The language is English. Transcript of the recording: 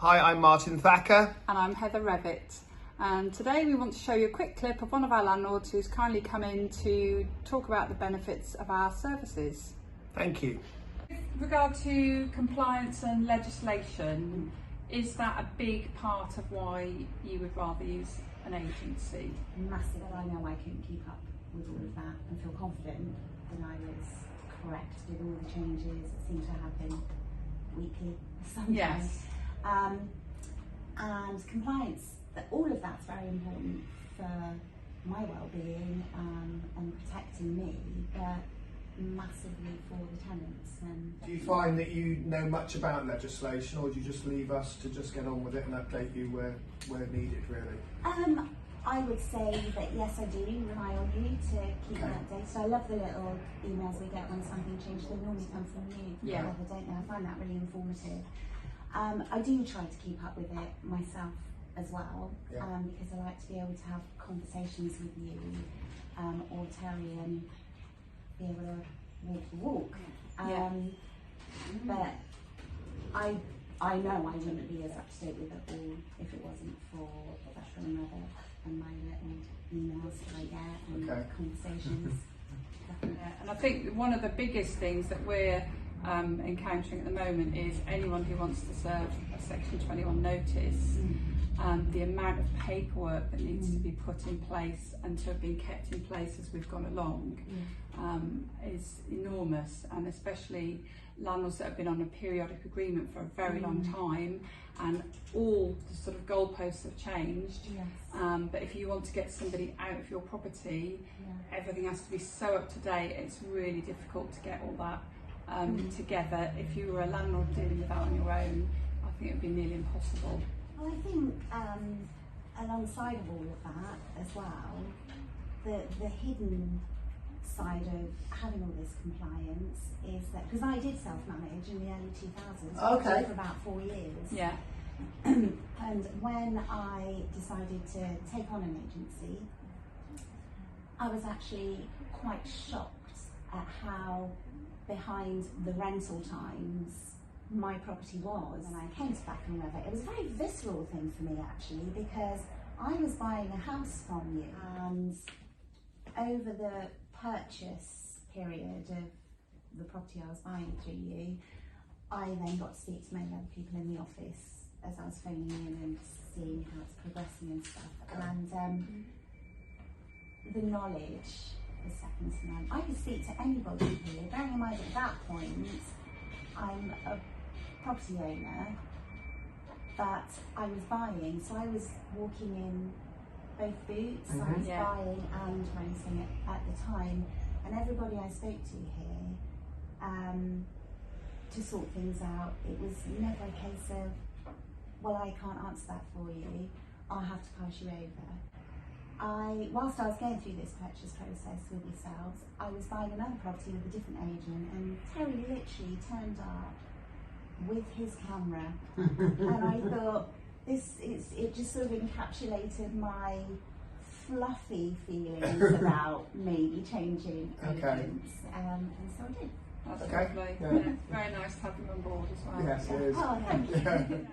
Hi, I'm Martin Thacker. And I'm Heather Revitt. And today we want to show you a quick clip of one of our landlords who's kindly come in to talk about the benefits of our services. Thank you. With regard to compliance and legislation, is that a big part of why you would rather use an agency? Massive. I know I couldn't keep up with all of that and feel confident that I was correct with all the changes that seem to happen weekly sometimes. Yes. And compliance, all of that's very important for my well-being and protecting me, but massively for the tenants. And Do you find that you know much about legislation, or do you just leave us to just get on with it and update you where needed, really? I would say that yes, I do rely on you to keep me updated. I love the little emails we get when something changes. They normally come from you. Yeah. I don't know. I find that really informative. I do try to keep up with it myself as well, because I like to be able to have conversations with you, or Terry, and be able to walk the walk. But I know I wouldn't be as up to date with it all if it wasn't for Thacker and Revitt and my little emails that I get and conversations. Yeah, and I think one of the biggest things that we're encountering at the moment is anyone who wants to serve a Section 21 notice, the amount of paperwork that needs to be put in place and to have been kept in place as we've gone along is enormous, and especially landlords that have been on a periodic agreement for a very long time, and all the sort of goalposts have changed. But if you want to get somebody out of your property, everything has to be so up to date. It's really difficult to get all that together. If you were a landlord dealing with that on your own, I think it would be nearly impossible. Well, I think alongside of all of that as well, the hidden side of having all this compliance is that, because I did self-manage in the early 2000s for about 4 years. Yeah. And when I decided to take on an agency, I was actually quite shocked at how behind the rental times my property was. And I came to Thacker and Revitt. It was a very visceral thing for me actually, because I was buying a house from you, and over the purchase period of the property I was buying through you, I then got to speak to many other people in the office as I was phoning in and seeing how it's progressing and stuff. And the knowledge was second to none. I could speak to anybody here, bearing in mind at that point I'm a property owner, but I was buying, so I was walking in both boots. I was buying and renting it at the time, and everybody I spoke to here to sort things out, it was never a case of, well, I can't answer that for you, I'll have to pass you over. Whilst I was going through this purchase process with yourselves, I was buying another property with a different agent, and Terry literally turned up with his camera, and I thought, it just sort of encapsulated my fluffy feelings about maybe changing agents, and so I did. That's lovely. Yeah. Very nice to have you on board as well. Yes, it is. Oh, thank you.